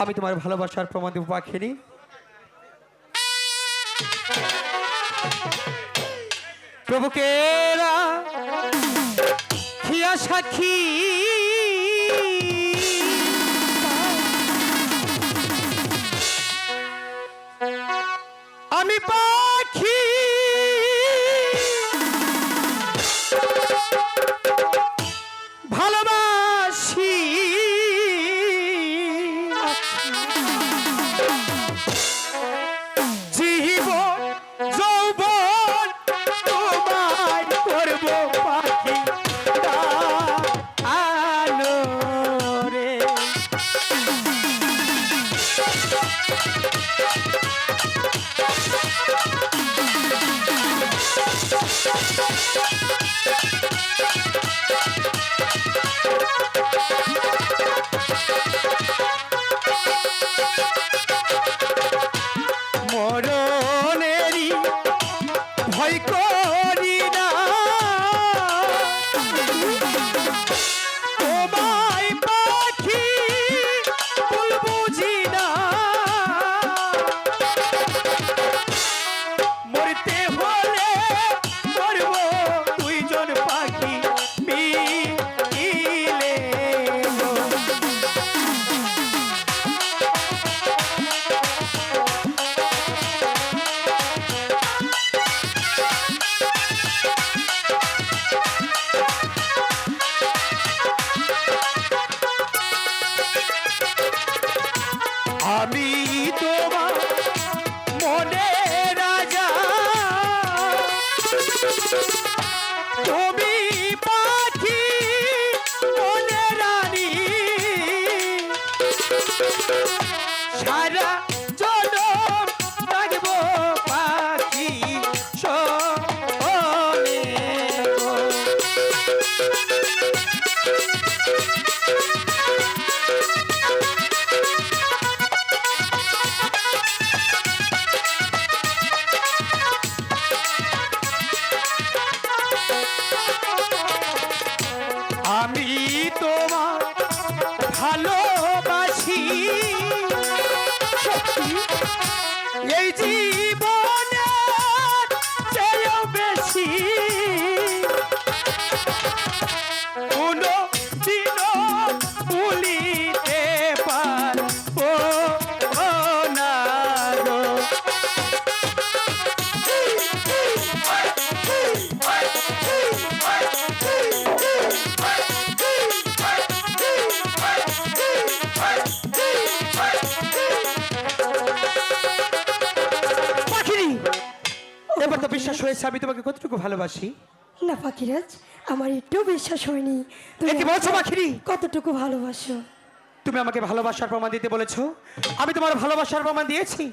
আমি তোমার ভালোবাসার প্রমাণ দেব পাখিনি। প্রভুকেরা খিয়া সাক্ষী আমি পাখি ভালোবাসি জীবন যৌবন তোমায় করব পাখি আলো রে। মরণেরই ভয় করি না তোমায় পাখি ভুল বুঝি না মরতে হলে মরব দুইজন পাখি মিলে গো। আমি তোমার মনে রাজা তুমি পাখি মনে রানী সারা জনম থাকবো পাখি সনে গো। আমি তোমার ভালোবাসি এই জীবনে চেয়েও বেশি কোনো দিনও ভুলিতে পারবো না গো। পাখিনি, এবার তো বিশ্বাস হয়েছে আমি তোমাকে কতটুকু ভালোবাসি। না পাখিরাজ, আমার একটু বিশ্বাস হয়নি তুমি এ কি বলছো পাখিনি? কতটুকু ভালোবাসো। তুমি আমাকে ভালোবাসার প্রমাণ দিতে বলেছো, আমি তোমার ভালোবাসার প্রমাণ দিয়েছি,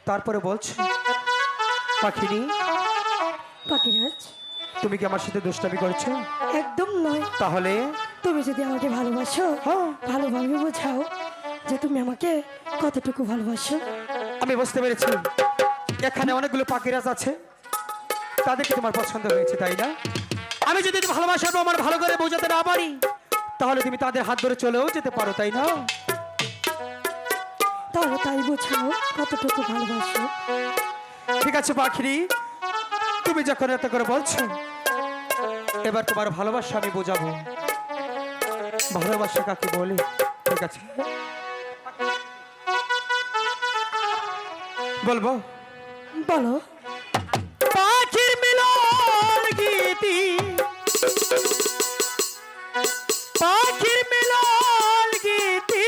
তারপরে বলছো পাখিনি পাখিরাজ, তুমি কি আমার সাথে দুষ্টামি করছো? একদম নয়। তাহলে তুমি যদি আমাকে ভালোবাসো, হ্যাঁ। ভালোভাবে বোঝাও যে তুমি আমাকে কতটুকু ভালোবাসো। আমি বুঝতে পেরেছি এখানে অনেকগুলো পাখিরাজ আছে, তাদেরকে তোমার পছন্দ হয়েছে তাই না? আমি যদি ভালোবাসার প্রমাণ ভালো করে বোঝাতে না পারি তাহলে তুমি তাদের হাত ধরে চলেও যেতে পারো তাই না? তাহলে তাই বোঝাও কতটুকু ভালোবাসো। ঠিক আছে পাখিরি, তুমি যখন এত করে বলছো এবার তোমার ভালোবাসা আমি বোঝাবো, ভালোবাসা কাকে বলে। ঠিক আছে বলবো, বলো। পাখির মিলন গীতি, পাখির মিলন গীতি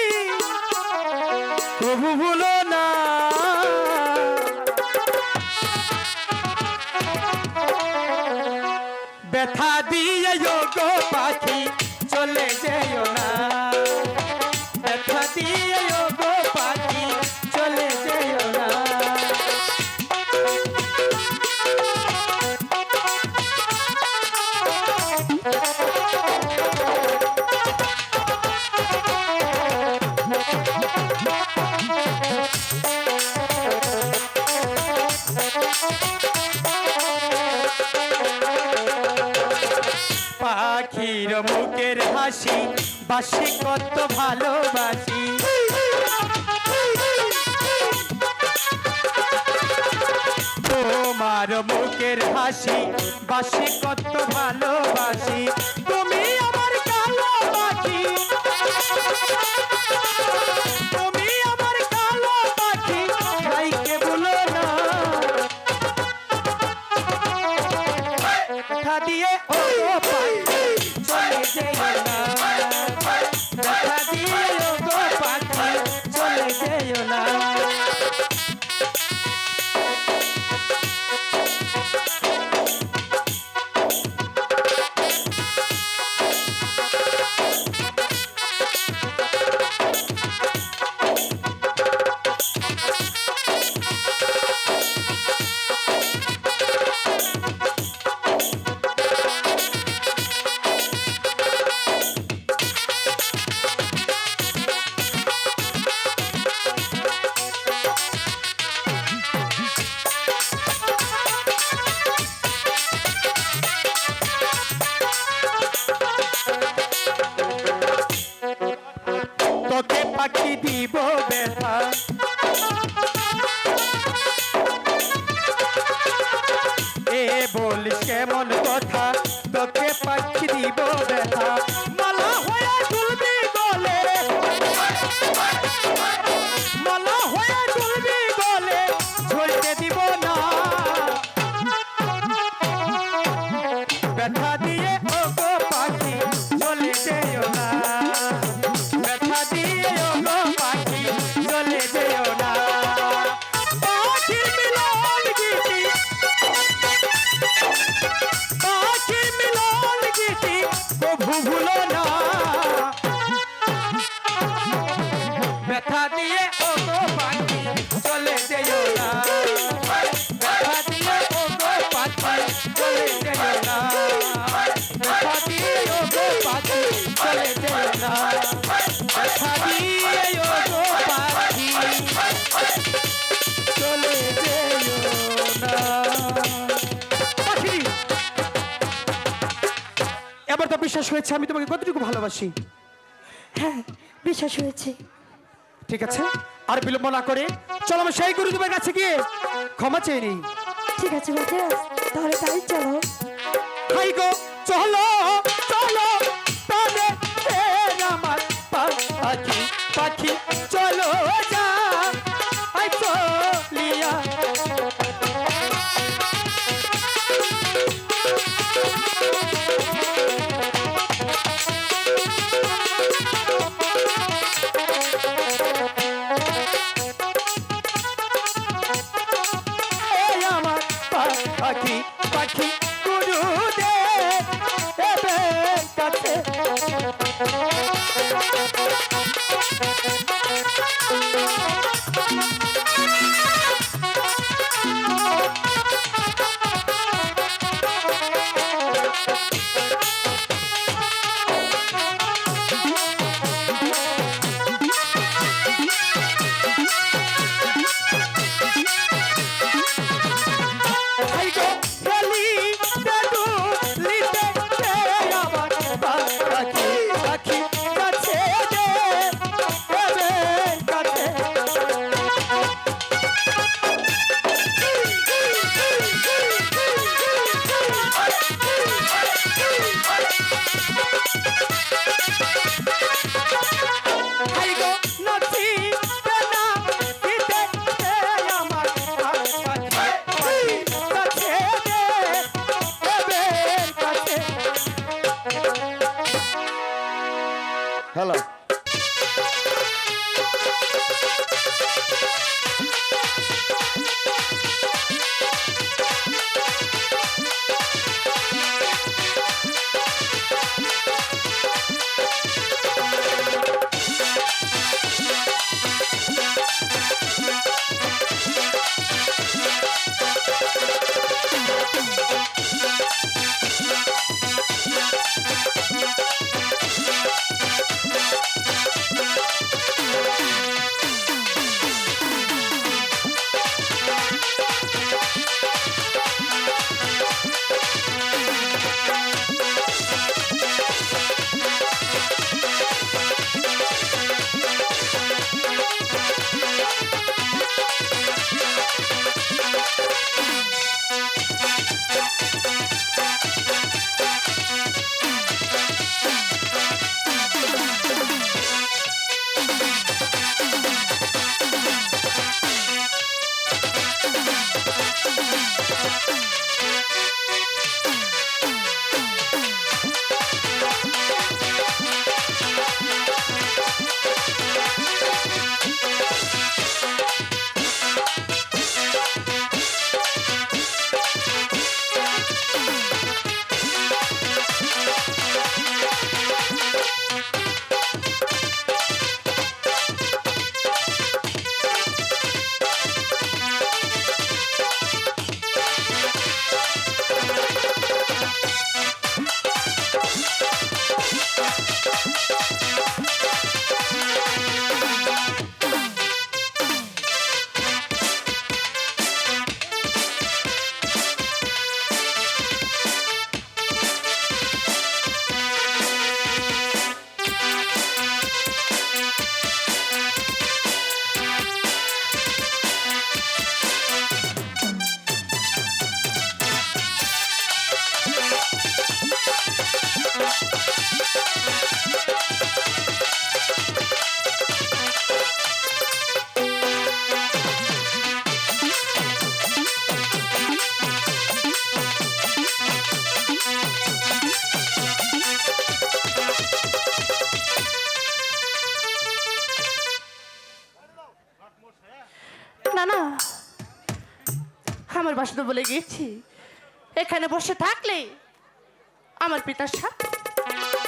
প্রভু ভুলো না, ব্যথা দিয়ে গো পাখি চলে যেও না, ব্যথা দিয়ে গো পাখি চলে যেও না। পাখির মুখের হাসি বাসি কত ভালোবাসি, তোমার মুখের হাসি বাসি কত ভালোবাসি, তুমি আমার কালো পাখি, তুমি আমার কালো পাখি, রাইকে বলো না কথা দিয়ে ও পাখি চলে যেও না, কথা দিয়ে ও পাখি চলে যেও না। তোকে পাখি দিব ব্যথা, এ বলিস কেমন কথা, তোকে পাখি দিব ব্যথা, মালা হয়ে ঝুলবি গলে, মালা হয়ে ঝুলবি গলে, ঝুলতে দিব না ব্যথা দিয়ে ও গো পাখি চলে যেও না, ব্যথা দিয়ে ও গো পাখি চলে যেও না। পাখির মিলন গীতি, পাখির মিলন গীতি প্রভু ভুলো না, ব্যথা দিয়ে ও গো পাখি চলে যেও না, ব্যথা দিয়ে ও গো পাখি চলে যেও না, ব্যথা দিয়ে ও গো পাখি চলে যেও না, ব্যথা দিয়ে ও গো পাখি চলে যেও না। পাখি, এবার তো বিশ্বাস হয়েছে আমি তোমাকে কতটুকু ভালোবাসি। হ্যাঁ, বিশ্বাস হয়েছে। ঠিক আছে, আর বিলম্ব না করে চলো আমি সেই গুরুদেবের কাছে গিয়ে ক্ষমা চেয়ে নিই। ঠিক আছে মাঝিরাজ, তাহলে তাই চলো। হাই গো চলো চলো তবে আমার পাখি পাখি চলো যা আই চলিয়া। আমার পাখি পাখি গুরুদেব এবার কাছে হ্যালো না না, আমার বাসা তো বলে গিয়েছি, এখানে বসে থাকলে আমার পিতার সাথে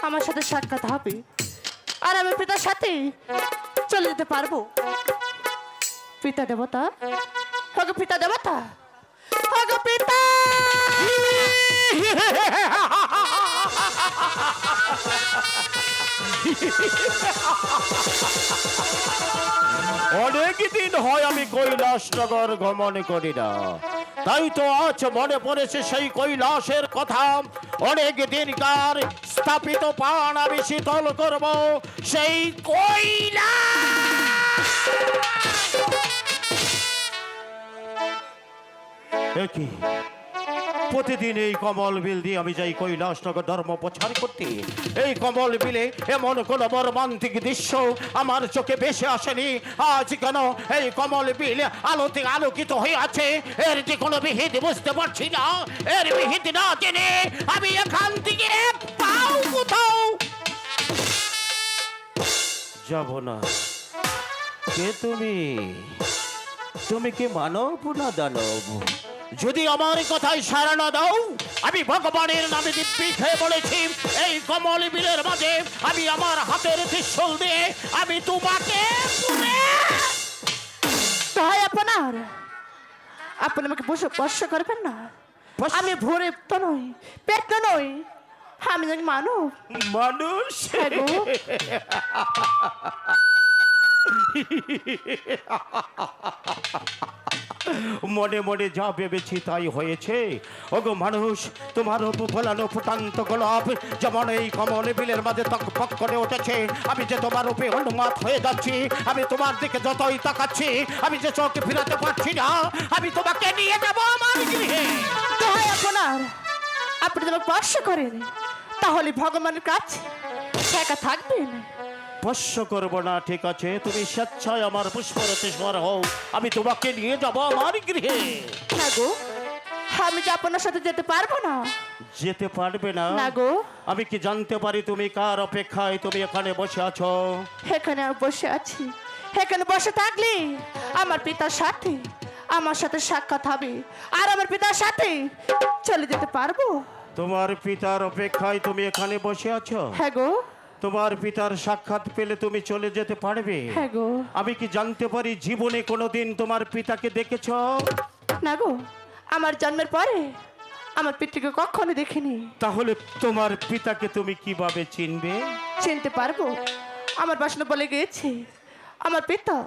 আমার সাথে সাক্ষাৎ হবে, আর আমি পিতার সাথে চলে যেতে পারবো। পিতা দেবতা, হগো পিতা দেবতা, হগো পিতা। অনেক দিন হয় আমি কৈলাসনগর গমন করি না, তাই তো আজ মনে পড়েছে সেই কৈলাসের কথা। অনেক দিনকার স্থাপিত প্রাণ আমি শীতল করব সেই কৈলাস। কি প্রতিদিন এই কমল বিল দিয়ে আমি যাই কৈলাসনগর ধর্ম প্রচার করতে। এই কমল বিলে এমন কোন মর্মান্তিক দৃশ্য আমার চোখে ভেসে আসেনি। আজ কেন এই কমল বিল আলোতে আলোকিত হয়ে আছে, এর যে কোনো বিহিত বুঝতে পারছি না। এর বিহিত না জেনে আমি এখান থেকে পাও কোথাও যাব না। কে তুমি? তুমি কি মানব না দানব? যদি আমার কথায় সাড়া না দাও, আমি ভগবানের নামে দিব্যি খেয়ে বলেছি, এই কমল বিলের মাঝে আমি আমার হাতের ত্রিশূল দিয়ে আমি তোমাকে তাই আপনার আপনি আমাকে বসে স্পর্শ করবেন না। আমি ভোরে তো নই, পেট তো নই, আমি এক মানব মানুষ। হ্যাঁ গো। মনে মনে যা ভেবেছি তাই হয়েছে। ওগো মানুষ, তোমার ফলানো ফুটান্ত গোলাপ যেমন এই কমল বিলের মাঝে তকপক করে উঠেছে, আমি যে তোমার রূপে উন্মাদ হয়ে যাচ্ছি। আমি তোমার দিকে যতই তাকাচ্ছি, আমি যে চোখ ফিরাতে পারছি না। আমি তোমাকে নিয়ে যাব আমার গৃহে। তাই আপনার আপনি যদি স্পর্শ করেন, তাহলে ভগবানের কাছে একা থাকবেন। স্পর্শ করবো না, ঠিক আছে? তুমি স্বেচ্ছায় আমার পুষ্পরতেশ্বর হও, আমি তোমাকে নিয়ে যাব আমার গৃহে। না গো, আমি যে আপনার সাথে যেতে পারবো না। যেতে পারবে না? না গো। আমি কি জানতে পারি তুমি কার অপেক্ষায় তুমি এখানে বসে আছো? এখানে আমি বসে আছি, এখানে বসে থাকলে আমার পিতার সাথে আমার সাথে সাক্ষাৎ হবে, আর আমার পিতার সাথে চলে যেতে পারবো। তোমার পিতার অপেক্ষায় তুমি এখানে বসে আছো? হ্যাঁ গো। তোমার পিতার সাক্ষাৎ পেলে তুমি চলে যেতে পারবে? হ্যাঁ গো। আমি কি জানতে পারি জীবনে কোনোদিন তোমার পিতাকে দেখেছো? না গো, আমার জন্মের পরে আমার পিতাকে কখনো দেখিনি। তাহলে তোমার পিতাকে তুমি কিভাবে চিনবে? চিনতে পারবো, আমার বাসনা বলে গিয়েছে আমার পিতা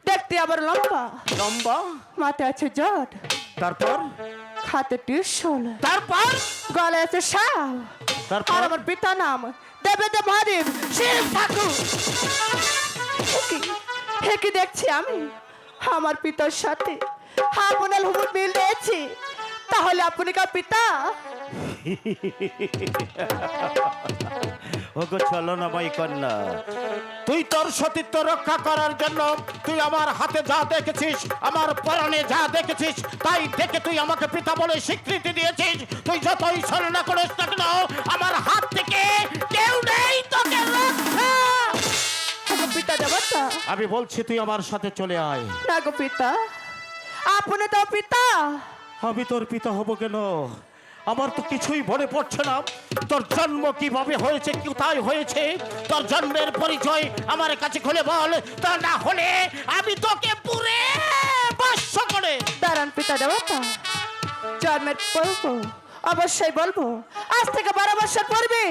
দেখতে আবার লম্বা লম্বা, মাথায় আছে জট, তারপর হাতে ত্রিশূল, তারপর গলায় আছে সাপ, তারপর আর আমার পিতা নাম দেবেন্দ্র মহাদেব শিব ঠাকুর। কি দেখছি আমি আমার পিতার সাথে আপনার হুবুর মিল রয়েছে, তাহলে আপনি কার পিতা? ওগো চলো না মাই কন্যা, তুই তোর সতীত্ব রক্ষা করার জন্য তুই আমার হাতে যা দেখেছিস, আমার পরনে যা দেখেছিস, তাই দেখে তুই আমাকে পিতা বলে স্বীকৃতি দিয়েছিস। তুই যতই ছলনা করিস না কেন, আমার হাত থেকে কেউ নেই তোকে রক্ষা। পিতা দেবতা, আমি বলছি তুই আমার সাথে চলে আয়। না গো পিতা, আপনি তো পিতা। আমি তোর পিতা হব কেন? আমার তো কিছুই মনে পড়ছে না। তোর জন্ম কিভাবে হয়েছে, কোথায় হয়েছে, তোর জন্মের পরিচয় আমার কাছে খুলে বল, তা না হলে আমি তোকে পুরে বর্ষ করে। দাঁড়ান পিতা দেবতা, জন্মের পর্ব অবশ্যই বলবো। আজ থেকে 12 বছর পূর্বে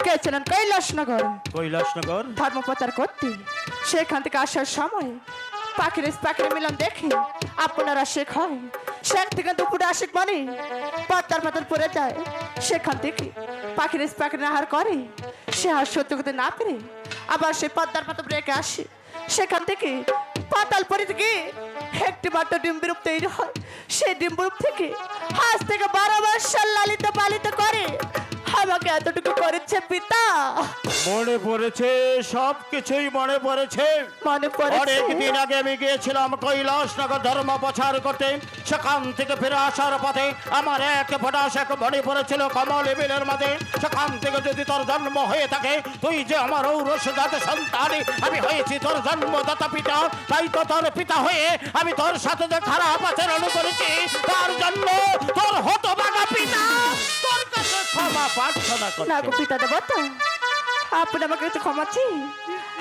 গেছিলেন কৈলাসনগর কৈলাসনগর ধর্ম প্রচার করতে। সেখান থেকে আসার সময় পাখির মিলন দেখে আপনারা শেখ হয়, সেখান থেকে দুপুরে আশিক মানে পদ্মার পাতল পড়ে যায়। সেখান থেকে পাখির আহার করে, সে আর সহ্য করতে না পেরে আবার সে পদ্মার পাতল রেখে আসে। সেখান থেকে পাতাল পরে থেকে একটি মাত্র ডিম্বিরূপ তৈরি হয়। সেই ডিম্বিরূপ থেকে আজ থেকে 12 বছর লালিত পালিত করে এতটুকু করেছে পিতা। মনে পড়েছে, সব কিছুই মনে পড়েছে। মনে পড়েছে অনেক দিন আগে আমি গিয়েছিলাম কৈলাসনগর ধর্ম প্রচার করতে। সেখান থেকে ফিরে আসার পথে আমার এক ফটাস এক মনে পড়েছিল কমল বিলের মাঝে। সেখান থেকে যদি তোর জন্ম হয়ে থাকে, তুই যে আমার ঔরসজাত সন্তান, আমি হয়েছি তোর জন্মদাতা পিতা। তাই তো তোর পিতা হয়ে আমি তোর সাথে যে খারাপ আচরণ করেছি, তার জন্য তোর হতভাগা পিতা তোর কাছে ক্ষমা প্রার্থনা না করছে। গো পিতা দেবতা, আপনি আমাকে একটু ক্ষমা চাই,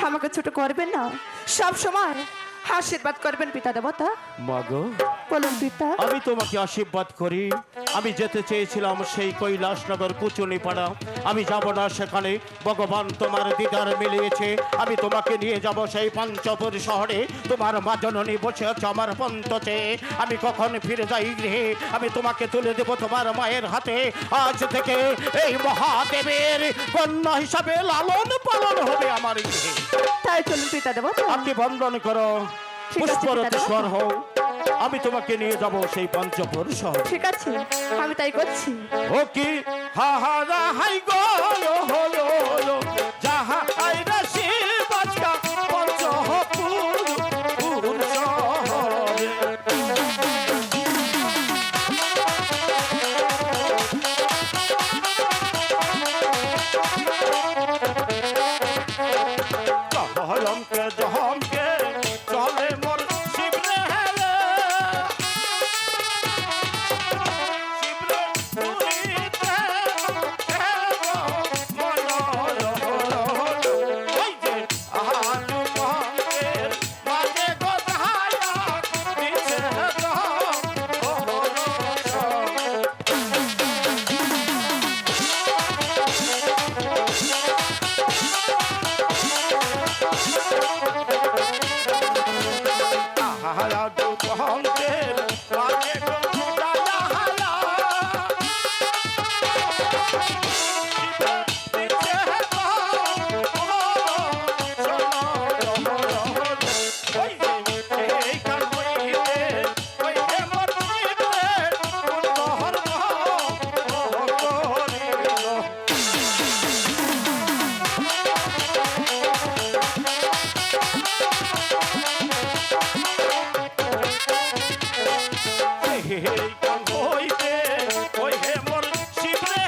আমাকে ছোট করবেন না, সব সময় আশীর্বাদ করবেন পিতা দেবতা। মাগো, বলুন পিতা। আমি তোমাকে আশীর্বাদ করি। আমি যেতে চেয়েছিলাম সেই কৈলাসনগর কুচুনি পাড়া, আমি যাব না সেখানে। ভগবান তোমার দিদার মিলিয়েছে, আমি তোমাকে নিয়ে যাব সেই পঞ্চপুর শহরে। তোমার মা জননী বসে আছে আমার পন্ততে। আমি কখন ফিরে যাই গৃহে, আমি তোমাকে তুলে দেব তোমার মায়ের হাতে। আজ থেকে এই মহাদেবের কন্যা হিসাবে লালন পালন হবে আমার গৃহে। তাই চলুন পিতা দেবতা। আপনি বন্ধন করো, ঠিক আছে, পুষ্পরতেশ্বর হও। আমি তোমাকে নিয়ে যাব সেই পঞ্চপুর শহর। ঠিক আছে, আমি তাই করছি। ও কি হা হা রা হাই গো লো হো লো লো, যাহা আই রাশি বাজকা পঞ্চপুর শহরে। জহমকে জহমকে চলে মোর শিবরে হেলে, শিবরে পুরীতে হেলো মনোর হলো। ওই যে আলু মঙ্গের মাঝে গোধায়া দিছে গো ওহরো। হালা দু বহন্তের মাঝে গোধায়া হালা, দিছে গো ওহরো। ওই যে এই কান হইতে ওই হে মোর শিবরে কোন করিল। এই কান হইতে ওই হে মোর শিবরে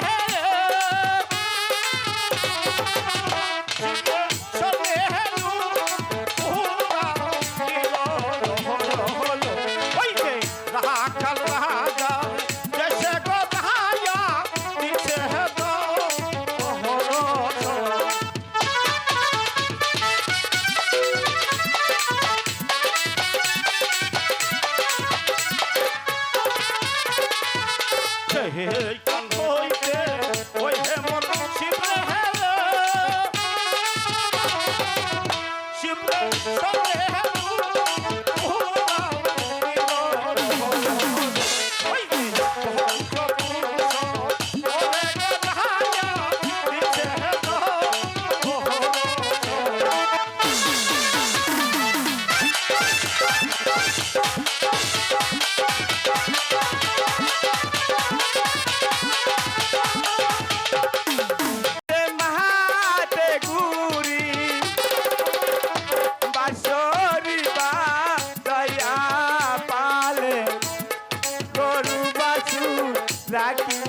শিবরে সবে হেলু পুরা দিল হলো। ওই যে রাখাল রাজা দেশে গোধায়া দিছে গো ওহরো। এই কান হইতে ওই হে মোর শিবরে হেলে, শিবরে সবে হেলু পুরা দিল হলো। ওই যে পঞ্চপুর ওরে গোধায়া দিছে গো ওহরো। মাহাতে গুরি বাসরি বা দয়া পালে গরু বাছু রাখি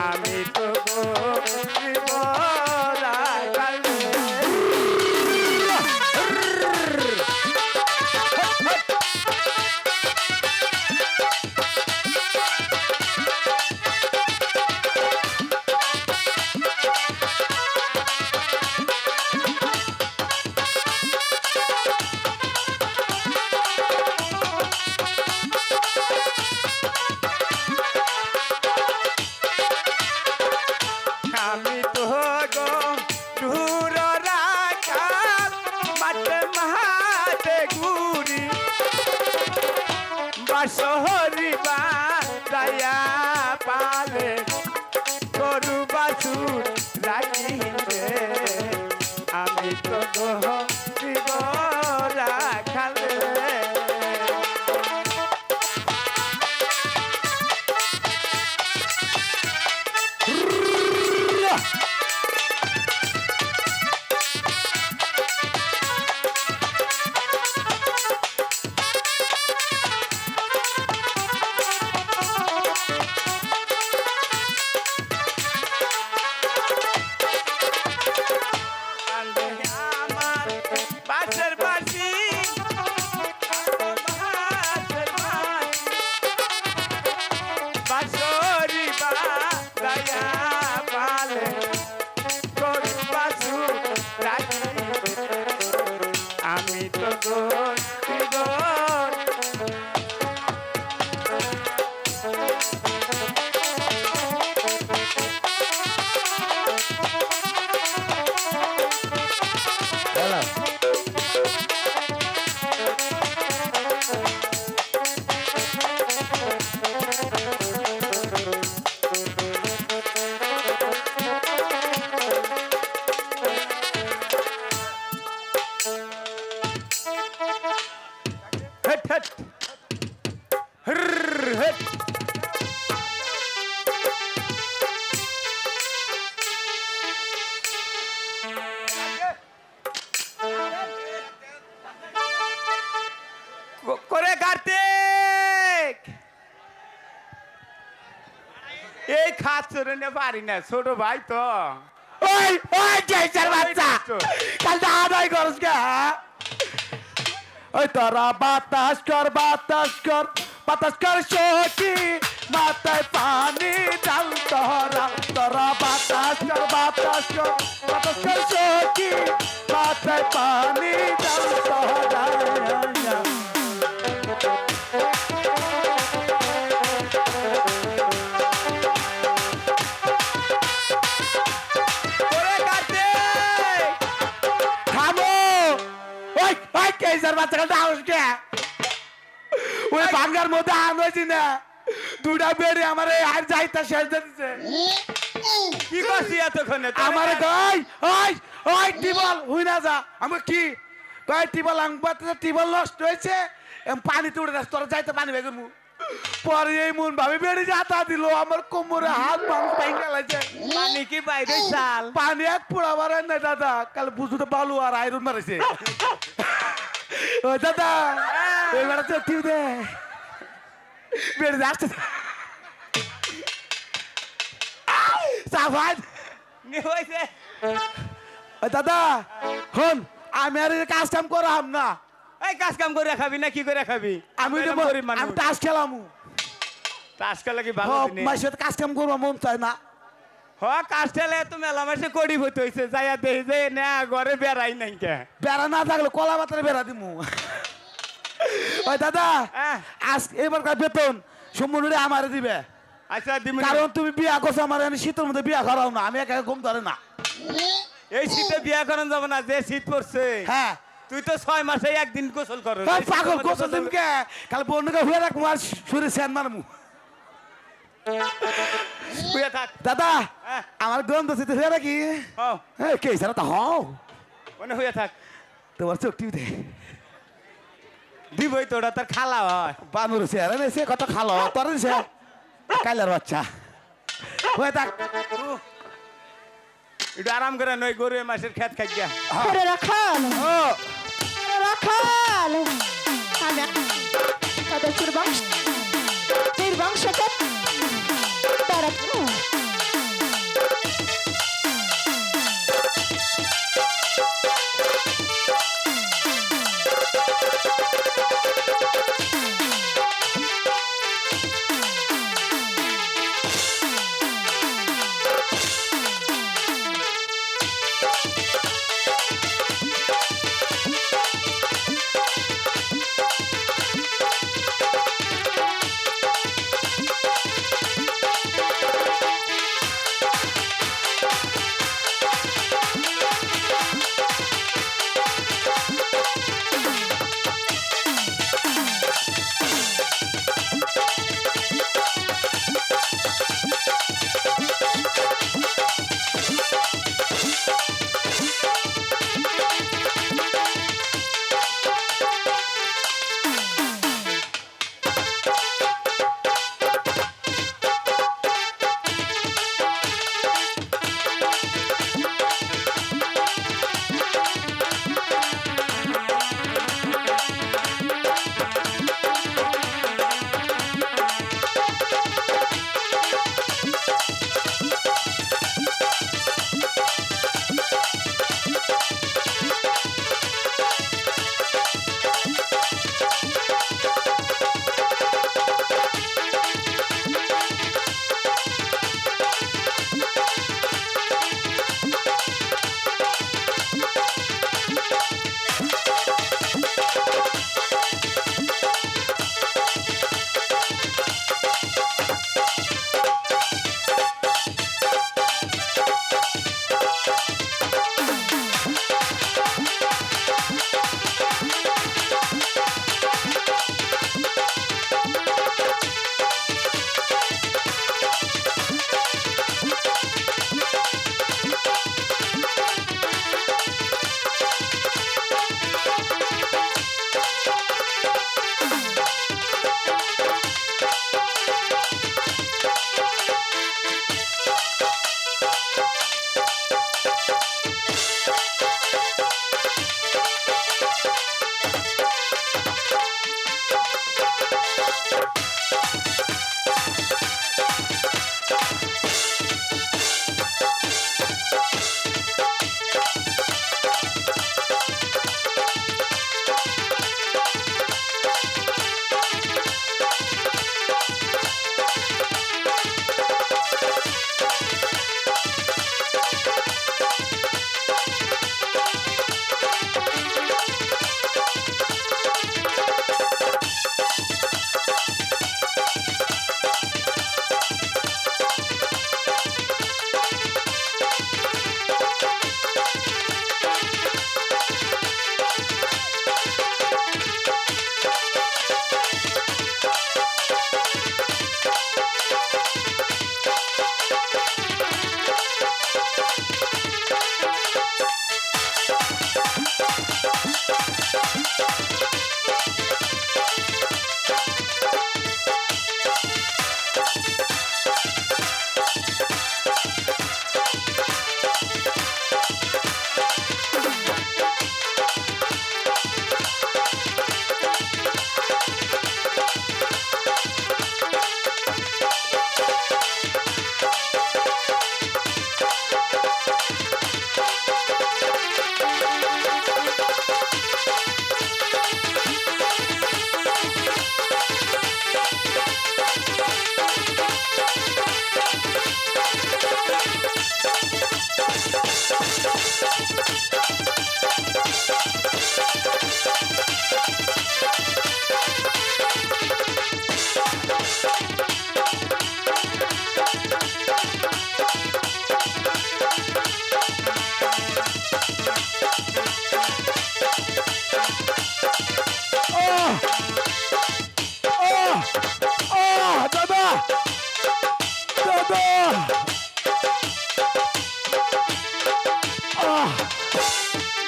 আমি তো গরিব রাখালে। আমি তো গো দূর রাখাল মাঠে মাহাতে গুরি বাসরি বা দয়া পালে গরু বাছুর রাখিলে আমি তো গরিব রাখালে। দয়া পালে গরু বাছুর রাখিবে আমি তো গরিব হ্যালো হেট হেট হেট করে কার্তিক এই খাস চড়ে নে পারি না ছোট ভাই তো ওই ওই জেসার বাচ্চা কাল দাদাই করস কে ওই তোরা বাতাস কর সখী মাথায় পানি ডাল তোরা বাতাস কর সখী মাথায় পানি ডাল তোরা করে কার্তিক থামো ওই ওই কেসার বাচ্চা কাল দাও কে ওই ভাঙ্গার মধ্যে আন হয়েছি না দুটা বেড়ে আমার আর যাইতা শেষ দিচ্ছে কি করছি এতক্ষণে আমার গাই ওই ওই টিবল হুই না যা আমার কি কয় টিবল আংবাতে টিবল নষ্ট হয়েছে পানি তুড়ে না তোরা যাইতে পানি বেগুন মু পরে এই মন ভাবে বেড়ে যাতা দিল আমার কোমরে হাত মাংস পাই গেলাছে পানি কি বাইরে চাল পানি এক পোড়া বাড়ায় না দাদা কাল বুঝতে বালু আর আয়রন মারেছে ও দাদা এবার তো টিউ দে বেড়ে যাচ্ছে সাফাই নি হইছে ও দাদা হন আমি আর এই কাজ কাম করাম না এই কাজ কাম করে খাবি না কি করে খাবি আমি এরম তো গরিব মানুষ। আমি তাস খেলামু তাস খেলা কি ভালো দিনে মাসে কাজ কাম করবো মন চায় না হ কাজ খেলে তুমি এলামাসে কড়ি হইতে হইছে যাইয়া দেই যে না ঘরে বেড়াই নাই কে বেড়া না থাকলে কলা পাতারে বেড়া দিমু ওই দাদা হ্যাঁ। আজ এবারকার বেতন সম্পূর্ণ আমারে দিবে আচ্ছা দিমু কারণ তুমি বিয়া করছো আমার আমি শীতের মধ্যে বিয়া করাও না আমি একা ঘুম ধরে না এই শীতে বিয়া করেন যাব না যে শীত পড়ছে হ্যাঁ তুই তো 6 মাসে একদিন গোসল করো ওই পাগল গোসল দিমকে কাল বন্ধুকে হয়ে রাখবো আর শরীর সেন মারমু শুয়ে থাক দাদা হ্যাঁ। আমার গন্ধ চিতে হয়ে রাখি হও হ্যাঁ কে সারা তা হও মনে হয়ে থাক তোমার চোখ টিউতে দিবই তোরা তার খালা হয় বানুর সে আরে সে কত খালো তোর সে কাইলার বাচ্চা হয়ে থাক একটু আরাম করে নয় গরু মাসের খেত খাই গিয়া করে রাখাল ও করে রাখাল আমি তাদের তোর বংশকে তারা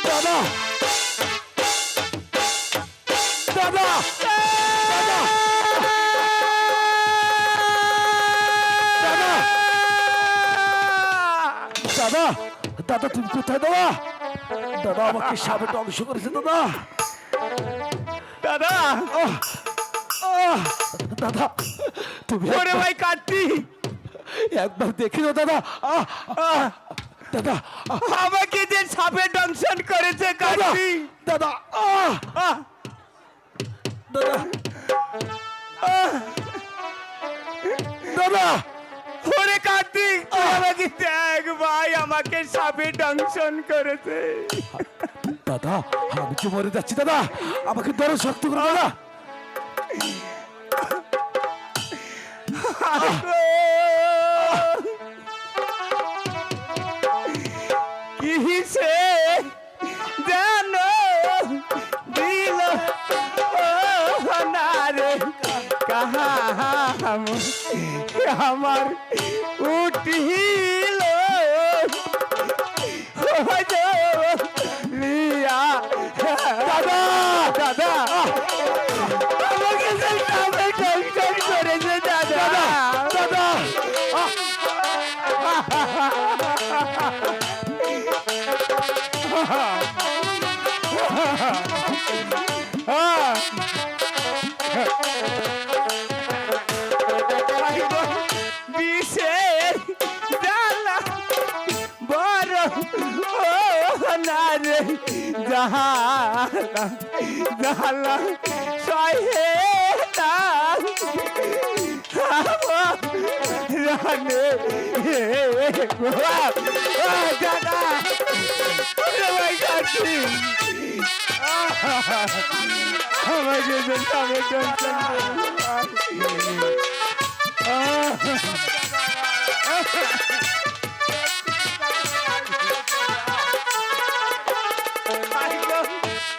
দাদা দাদা দাদা দাদা দাদা তুমি কোথায় দাদা দাদা আমাকে সাপে ধ্বংস করেছে দাদা দাদা দাদা তুমি ওরে ভাই কার্তিক একবার দেখে দাও দাদা দাদা আমাকে যে সাপে দংশন করেছে দাদা কার্তিক দাদা দাদা দাদা ওরে কার্তিক তুই আমাকে দেখ ভাই আমাকে সাপে দংশন করেছে দাদা আমি তো মরে যাচ্ছি দাদা আমাকে ধরো শক্ত করে দাদা কিসে জানো দিল না রে কাহা আমার উঠিল লিয়া দাদা দাদা আমাকে যে সাপে দংশন করেছে দাদা দাদা বিষের জ্বালা বড় না রে জ্বালা জ্বালা সহে না রানে দাদা ভাই কাছি আমাকে যে সামনে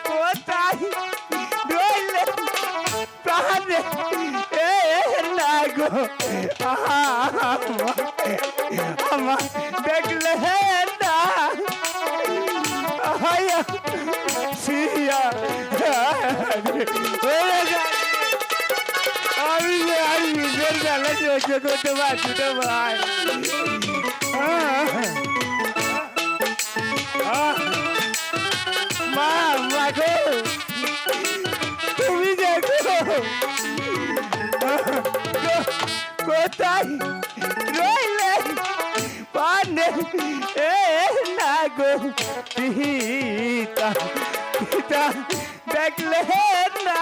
কোথায় রইলে প্রাণে এ না গো আমার দেখলে না সিয়া আমি নিজের জ্বালা সহ্য করতে পারছি না ভাই মা মাগো তুমি দেখো কোথায় রইলে পানে এ না গো পিতা পিতা দেখলে না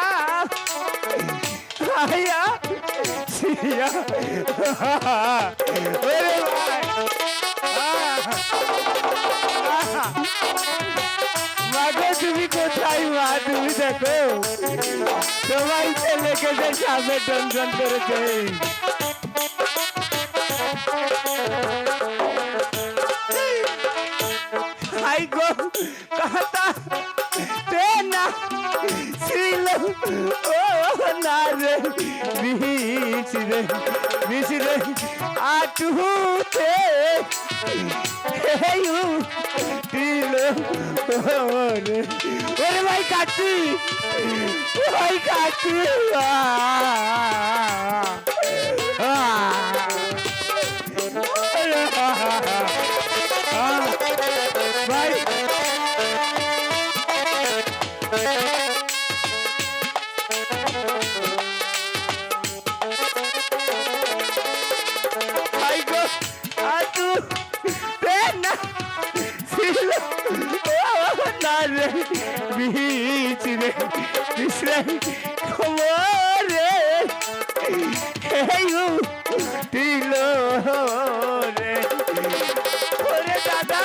আয়া সিয়া ওরে ভাই মাগো তুমি কোথায় মা তুমি দেখো তোমার ছেলেকে যে সামনে দংশন করেছে হাই গো কথা তেনা ছিল ও না রে বিষ রে আটুতে হেউ দিল ওরে ওরে ভাই কাটি ভাই কাটি ভাই ভাই গো আটু তেনা ছিল না রে বিষ রে খবরে হেউ দিল রে ওরে দাদা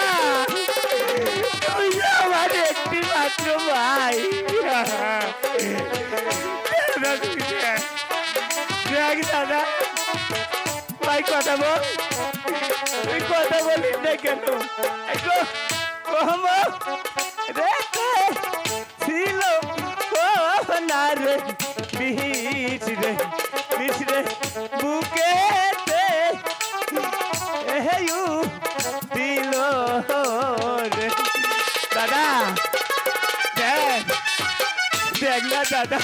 তুই আমার একটি মাত্র ভাই দেখ দাদা ভাই কথা বল তুই কথা বলিস না কেন রেখে ছিল না রে বিষ রে বুকেতে দাদা,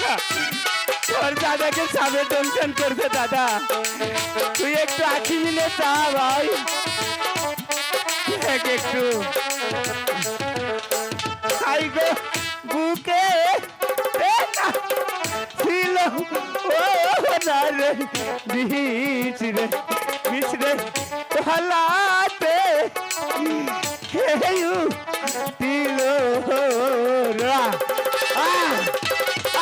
তোর দাদাকে সাবে টেনশন করবে দাদা। তুই একটু আখি মিলে চা ভাই, দেখ একটু। আই গো বুকে এ না ছিল ও না রে বিচ রে হালাতে হেউ দিল রা।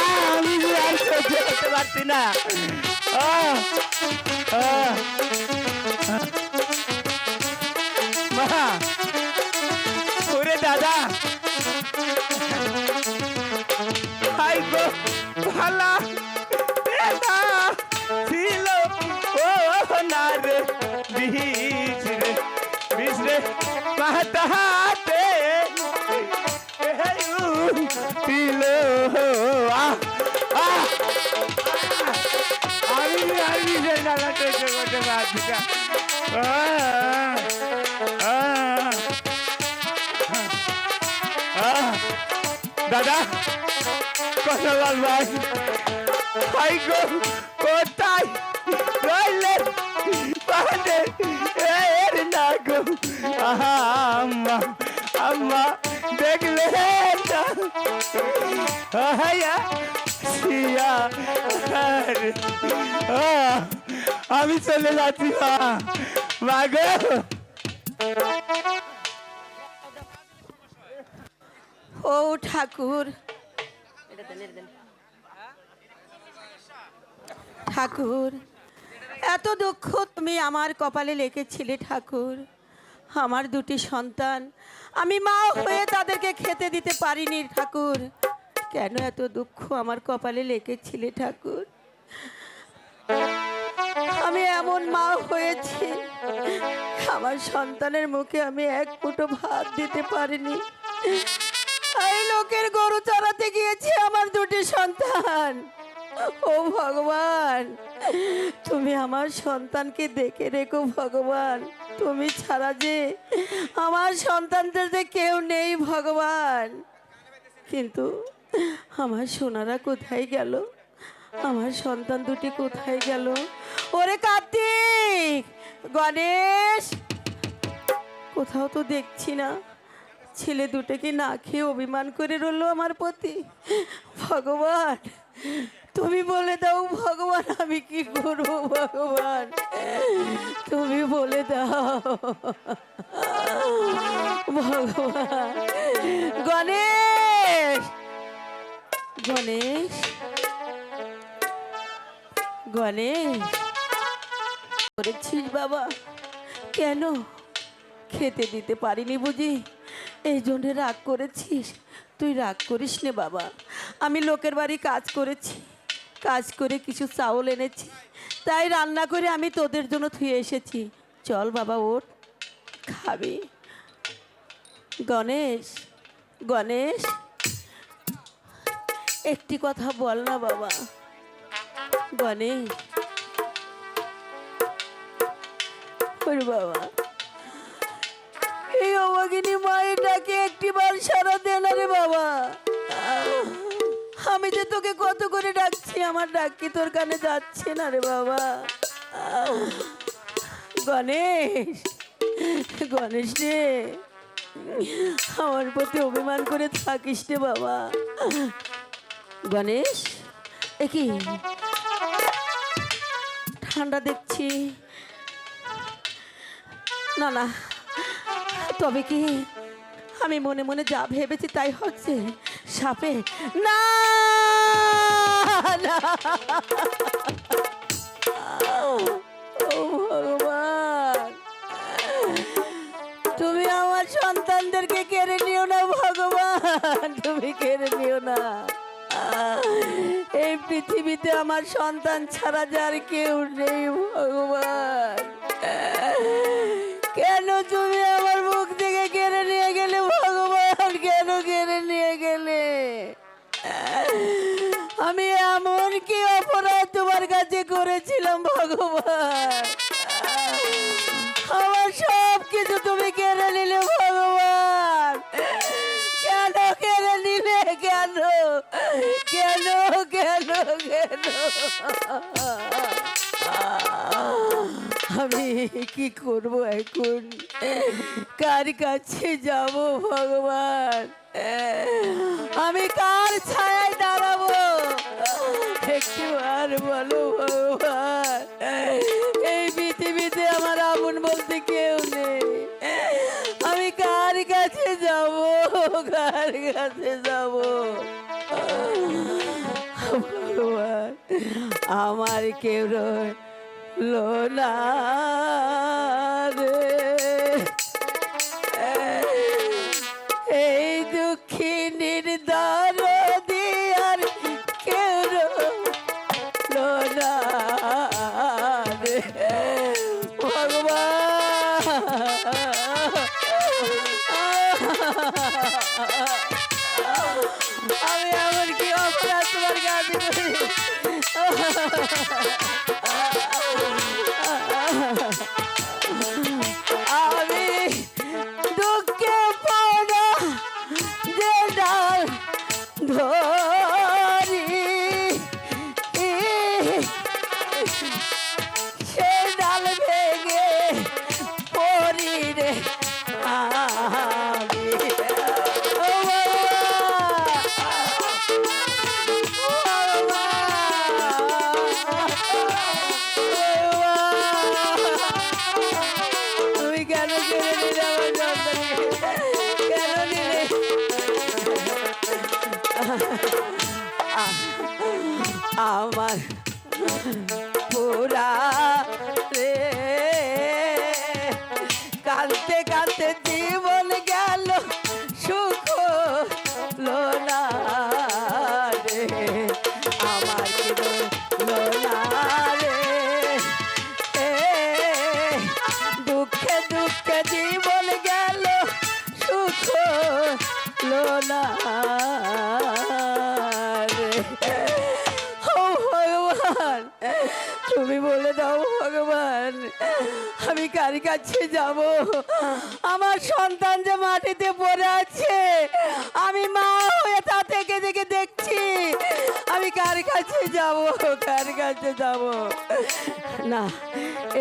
আমি আর সহ্য করতে পারছি না। মা ওরে দাদা, হাই গো ভালা ছিল ও না রে বিচ রে মাতাতে ছিল। আমি দাদা টেকে করতে পারছি না। দাদা কতলাল ভাই, ভাই গো কোথায় রইলেন বাদে এর না গো। আম্মা আম্মা দেখলেন না সিয়া। আমি চলে যাচ্ছি মা গো। ও ঠাকুর, ঠাকুর এত দুঃখ তুমি আমার কপালে লিখেছিলে ঠাকুর। আমার দুটি সন্তান, আমি মা হয়ে তাদেরকে খেতে দিতে পারিনি ঠাকুর। কেন এত দুঃখ আমার কপালে লিখেছিলে ঠাকুর? আমি এমন মা হয়েছি, আমার সন্তানের মুখে আমি এক মুঠো ভাত দিতে পারিনি। এই লোকের গরু চড়াতে গিয়েছে আমার দুটি সন্তান। ও ভগবান, তুমি আমার সন্তানকে দেখে রেখো ভগবান। তুমি ছাড়া যে আমার সন্তানদের যে কেউ নেই ভগবান। কিন্তু আমার সোনারা কোথায় গেল? আমার সন্তান দুটি কোথায় গেল? ওরে কার্তিক, গণেশ, কোথাও তো দেখছি না। ছেলে দুটোকে না খেয়ে অভিমান করে রইল আমার প্রতি। ভগবান তুমি বলে দাও ভগবান, আমি কি করব ভগবান? তুমি বলে দাও ভগবান। গণেশ, গণেশ, গণেশ, করেছিস বাবা? কেন খেতে দিতে পারিনি বুঝি, এই জন্য রাগ করেছিস? তুই রাগ করিস নে বাবা। আমি লোকের বাড়ি কাজ করেছি, কাজ করে কিছু চাউল এনেছি, তাই রান্না করে আমি তোদের জন্য থুয়ে এসেছি। চল বাবা ওঠ, খাবি। গণেশ, গণেশ, একটি কথা বল না বাবা। গণেশ, ওরে বাবা, এই অবাগিনী মায়েরটাকে একটি বার সারা দে না রে বাবা। আমি যে তোকে কত করে ডাকছি, আমার ডাক কি তোর কানে যাচ্ছে না রে বাবা? গণেশ, গণেশ রে, আমার প্রতি অভিমান করে থাকিস রে বাবা। গণেশ, এ কি ঠান্ডা দেখছি? না না, তবে কি আমি মনে মনে যা ভেবেছি তাই হচ্ছে? সাপে না, না। ও ভগবান, তুমি আমার সন্তানদেরকে কেড়ে নিও না ভগবান, তুমি কেড়ে নিও না। এই পৃথিবীতে আমার সন্তান ছাড়া যার কেউ নেই ভগবান। কেন তুমি আমার মুখ থেকে কেড়ে নিয়ে গেলে ভগবান? কেন কেড়ে নিয়ে গেলে? আমি এমন কি অপরাধ তোমার কাছে করেছিলাম ভগবান? আমার সব কিছু তুমি কেড়ে নিলে ভগবান। কেন কেড়ে নিলে? কেন কেন কেন কেন কেন আমি কি করব এখন? কার কাছে যাব ভগবান? আমি কার ছায়ায় দাঁড়াবো? একটু আর বলো ভগবান। এই পৃথিবীতে আমার আপন বলতে কেউ নেই। আমি কার কাছে যাব? কার কাছে যাব ভগবান? আমার কেউ রইলো না রে। এই দুঃখিনীর দরদি আর কেউ রইলো না রে ভগবান। আমি এমন কি অপরাধ তোমার কাছে করি? আমি দুঃখে পড়া যে ডাল ধরি সে ডাল ভেঙে পড়ি রে আমি। ও তুমি কেন কেড়ে নিলে আমার সন্তানকে? কেন নিলে? আমার পুরা রে কাঁদতে কাঁদতে জীবন গেল সুখ লো না রে আমার কি রইলো না রে। দুঃখে দুঃখে জীবন গেল সুখ লো না রে। ও ভগবান তুমি বলে দাও ভগবান আমি কার কাছে যাব? আমার সন্তান যে মাটিতে পড়ে আছে, আমি মা হয়ে তা থেকে থেকে দেখছি। আমি কার কাছে যাব? কার কাছে যাব? না,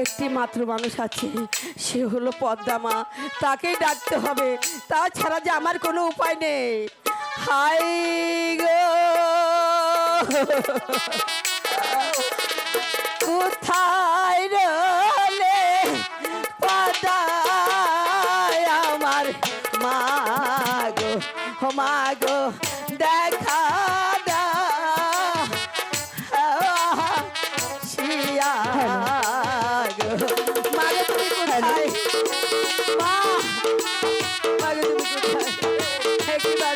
একটি মাত্র মানুষ আছে, সে হলো পদ্মা মা। তাকেই ডাকতে হবে, তাছাড়া যে আমার কোনো উপায় নেই। হাই গো কোথায় রলে পদায় আমার মাগো মাগো দেখা শিয়া গো মাগো তুমি কোথায়? মা মাগো তুমি কোথায়? একবার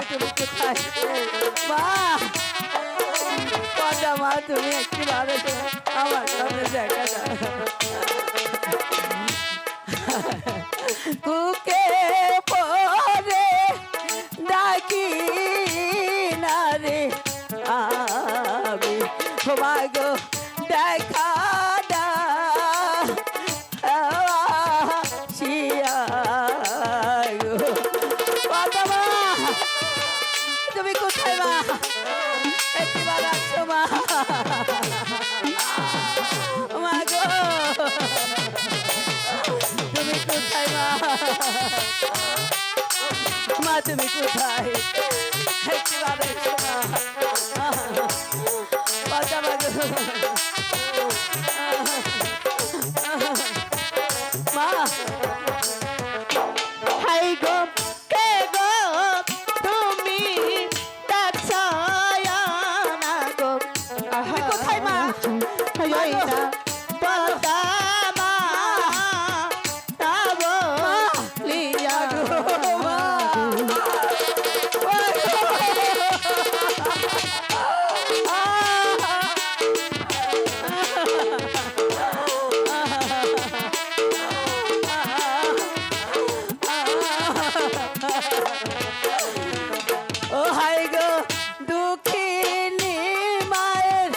তুমি কোথায়? মা পদ্মা মা তুমি একটি ভালো আমার সামনে দেখা দাও। কুকে পরে ডাকি না রে আমি মাগো দেখা দা শিয়া গো। পদ্মা মা তুমি কোথায় মা? একবার আসো মা। মা গো তুমি কোথায় মা? মা তুমি কোথায়? একবার এসো মা। বাজা মা গো মা। হাই গো কে গো তুমি ডাকছায়া না গো। তুমি কোথায় মা? ওই না পদ্মা মা তাবো লিয়া গো। মা। ও হাই গো দুঃখিনী মায়ের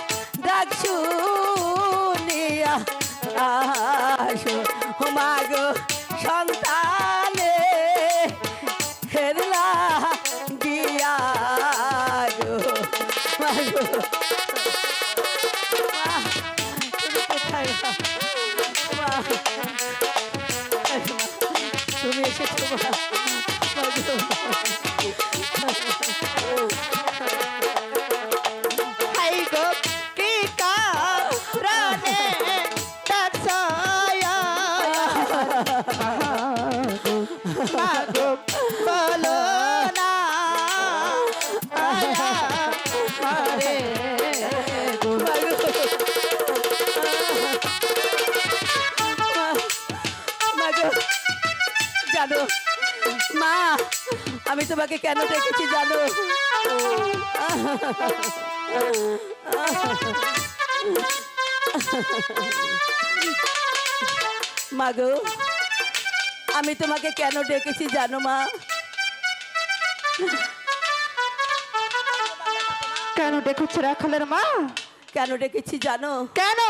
ডাক শুনিয়া আসো মা গো সন্তানে হেরলা তুমি এসেছো মা। হাই গো কি কারণে ডাকছায়া মাগো বলো না আয়া মারে মাগো, জানো মা, আমি তোমাকে কেন ডেকেছি জানো? মাগো, আমি তোমাকে কেন ডেকেছি জানো মা? কেন ডেকেছো রাখালের মা? কেন ডেকেছি জানো? কেন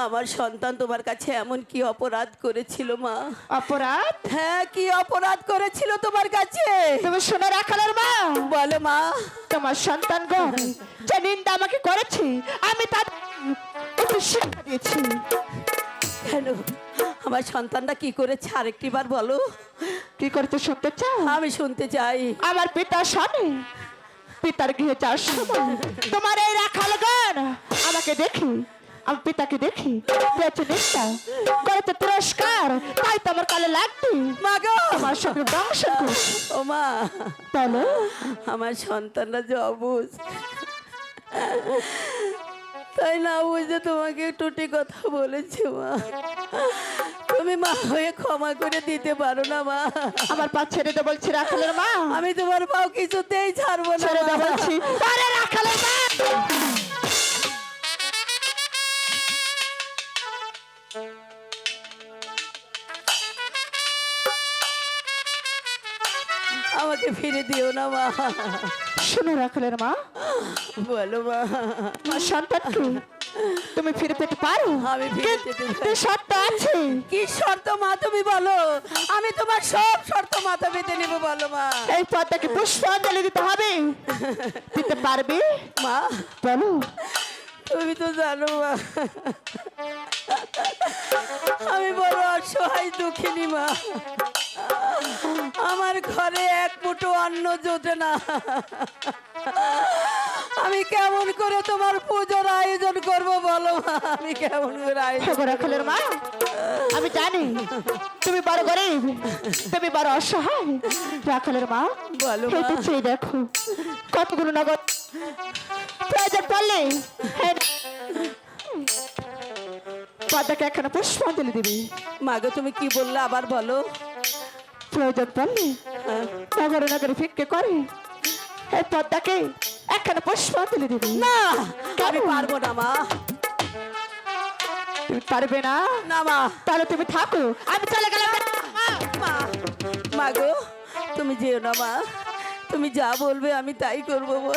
আমার সন্তান তোমার কাছে এমন কি অপরাধ করেছিল মা? অপরাধ? হ্যাঁ, কি অপরাধ করেছিল তোমার কাছে? তুমি শুনে রাখালের মা, বলো মা। তোমার সন্তান গো যে নিন্দা আমাকে করেছি, আমি তার একটু শিক্ষা দিয়েছি। কেন আমার সন্তানটা কি করেছে আরেকটি বার বলো। কি করতে শুনতে চাও? আমি শুনতে চাই। আমার পিতার স্বামী পিতার গৃহে যাওয়ার সময় তোমার এই রাখালগণ আমাকে দেখি, আমি পিতাকে দেখি পেয়েছে নিষ্ঠা করেছে পুরস্কার, তাই তো আমার কালে লাগবে মাগো, আমার সঙ্গে দংশন করছে। ও মা, বলো আমার সন্তানরা যে অবুঝ, তাই না বুঝে তোমাকে টুটি কথা বলেছে মা। তুমি মা হয়ে ক্ষমা করে দিতে পারো না মা? আমার পা ছেড়ে দে বলছি রাখালের মা, আমি তোমার পাও কিছুতেই ছাড়বো না ছেড়ে দে মা। বলছি। আরে রাখালের মা, আমাকে ফিরে দিও না মা। শোনো রাখালের মা, বলো মা। আমার সন্তানকে তুমি ফিরে পেতে পারো, আমি ফিরে যেতে চাই। কিন্তু শর্ত আছে। কি শর্ত মা তুমি বলো? আমি তোমার সব শর্ত মাথা পেতে নেব, বলো মা। এই পদ্মাকে পুষ্পাঞ্জলি দিতে হবে, দিতে পারবে? মা, বলো। তুমি তো জানো মা, আমি বড় অসহায় দুঃখিনী মা। আমার ঘরে এক মুঠো অন্ন জোটে না। আমি কেমন করে তোমার পুজোর আয়োজন করব বলো মা? আমি কেমন করে আয়োজন? রাখালের মা, আমি জানি তুমি বড় গরিব, তুমি বড় অসহায়। রাখালের মা, বলো মা। এই তো চেয়ে দেখো কতগুলো নগদ প্রয়োজন পড়লে পদ্মাকে একখানা পুষ্পাঞ্জলি দিবি। মাগো, তুমি কি বললে আবার বলো? প্রয়োজন পড়লে নগরে নগরে ভিক্ষে করে এই পদ্মাকে একখানা পুষ্পাঞ্জলি দিবি। না, কেন? আমি পারবো না মা। তুমি পারবে না? না মা। তাহলে তুমি থাকো, আমি চলে গেলাম। মা, মাগো, তুমি যেও না মা। তুমি যা বলবে আমি তাই করবো মা।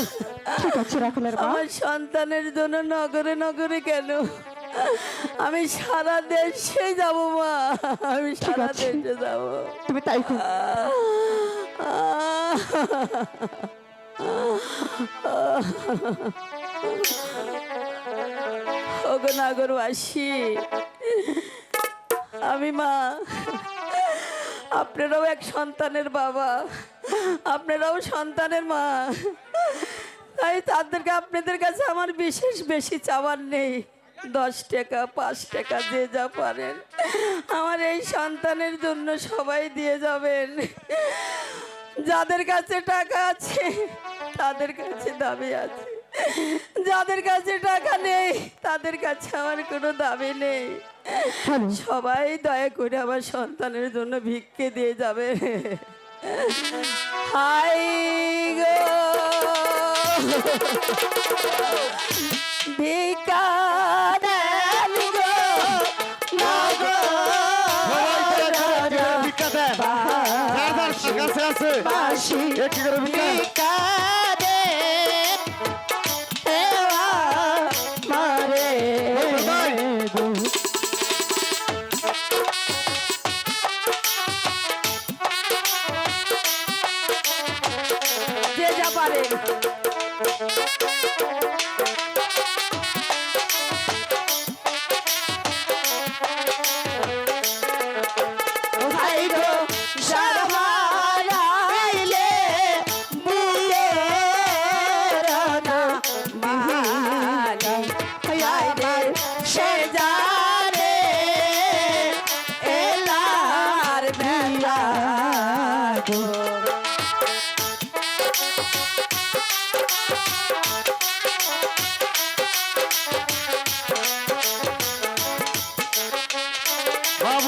ঠিক আছে রাখালের মা, আমার সন্তানের জন্য নগরে নগরে কেন, আমি সারা দেশে যাব মা। আমি সারা আছে। দেশে যাব। তুমি তাই করো। ওগো নাগরবাসী, আমি মা, আপনারাও এক সন্তানের বাবা, আপনারাও সন্তানের মা। তাই তাদেরকে আপনাদের কাছে আমার বিশেষ বেশি চাওয়ার নেই। 10 টাকা 5 টাকা যে যা পারেন আমার এই সন্তানের জন্য সবাই দিয়ে যাবেন। যাদের কাছে টাকা আছে তাদের কাছে দাবি আছে, যাদের কাছে টাকা নেই তাদের কাছে আমার কোনো দাবি নেই। সবাই দয়া করে আমার সন্তানের জন্য ভিক্ষে দিয়ে যাবে। হাই গো ভিক্ষা দেন গো মাগো, বাসি ভিক্ষা দে এওয়া মারে গো। যে যা পারে।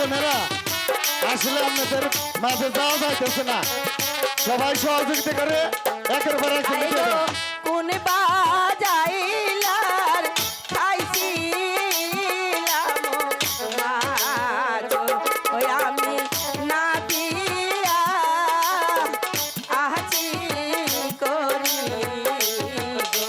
বোনেরা, আসলে আপনাদের মাঝে যাওয়া যাইতেছে না, সবাই সহযোগিতা করে একের পর এক আই গো কোন বাজাইলার খাইছিলাম মাগো ওই আমি না দিয়া আছি করি গো।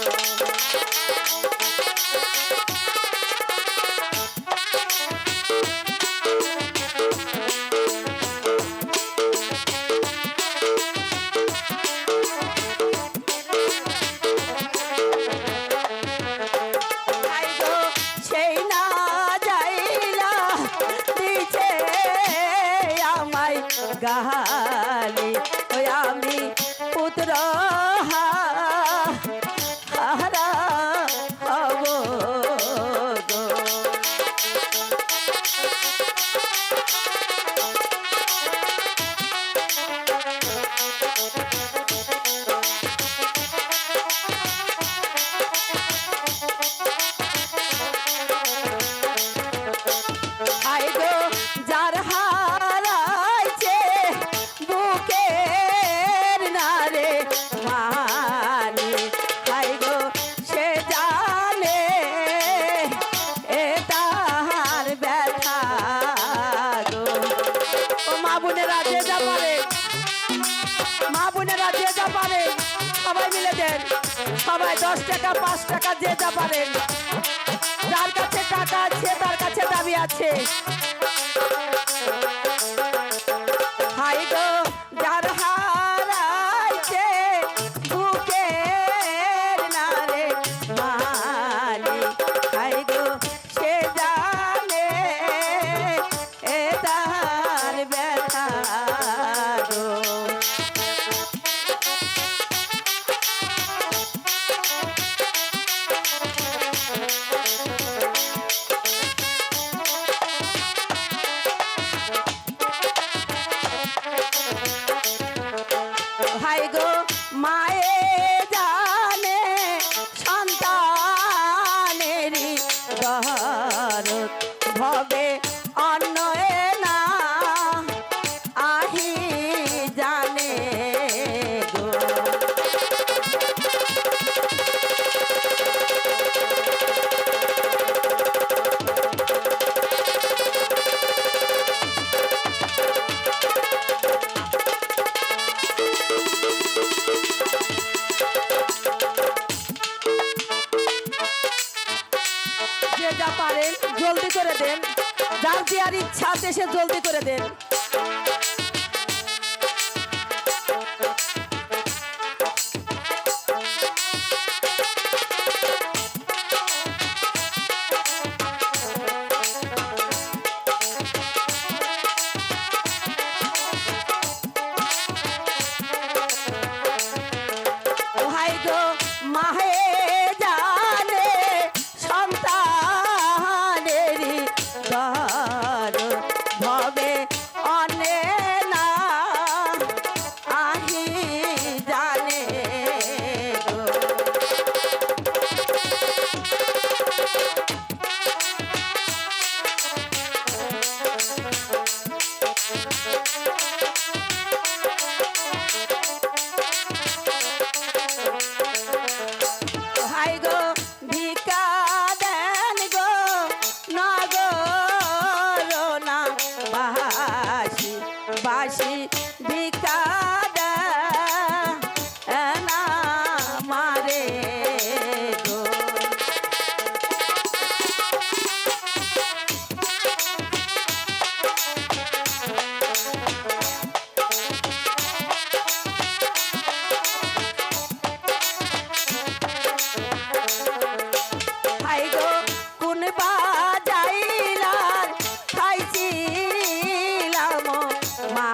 আই গো সেই না যাইলা দিছে আমায় গালি ওই আমি পুত্র হারা হব গো। আই গো যার হারাইছে বুকের নারে মানি আই গো সে জানে এ তাহার ব্যথা গো। ও মা বোনেরা যে যা পারে, মা বোনেরা যে যা পারে সবাই মিলে দেন, সবাই 10 টাকা 5 টাকা যে যা পারেন, যার কাছে টাকা আছে তার কাছে দাবি আছে। হাই গো যার হারাইছে বুকের নারে মানি হাই গো সে জানে এ তার ব্যথা গো। হাই গো মায়ে জানে সন্তানেরই দরদ ভবে অন্য না আহি জানে গো। যে যা পারেন জলদি করে দেন, যার দেওয়ার ইচ্ছা আছে সে জলদি করে দেন। হাই গো মাহে জানে সন্তানেরই দরদ ভবে অনে না আহি জানে গো। হাই গো ভিকা দেন গো নগর না বাসি বাসি ভিকা দেন মারে গো। হাই গো কোন বাজাইলার খাইছিলাম মা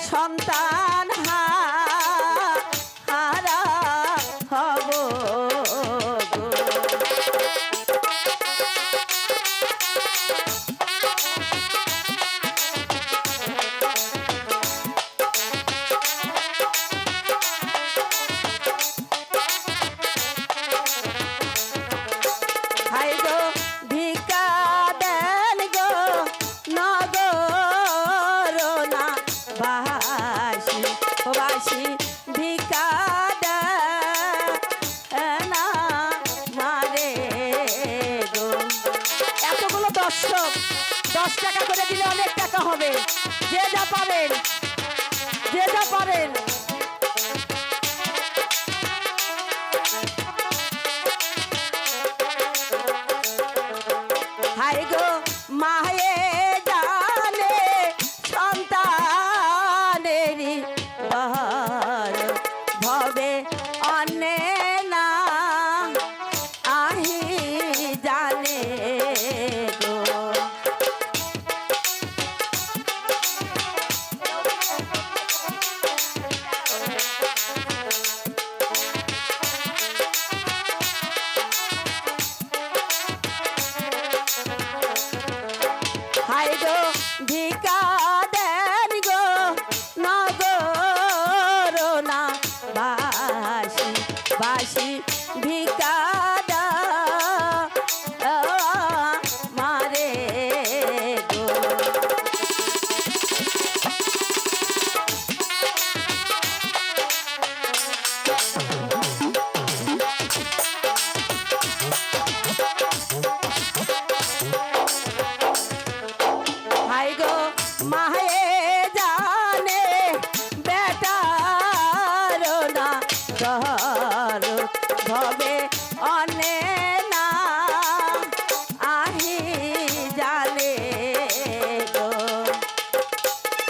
সন্তান হারা হব গো। হাই গো ভিকা দেন গো নগর না বাসি ও বাসি ভিকা দেন মারে গো। এতগুলো দর্শক 10 টাকা করে দিলে অনেক টাকা হবে। যে যা পারেন, যে যা পারেন। হাই গো মায়ে জানে সন্তানেরই ভবে অন্যে না আহি জানে গো। হাই গো ভিকা দেন গো নগর না বাসি বাসি ভিকা মারে গো। হাই গো মায়ে জানে বেটার না ঘর ভবে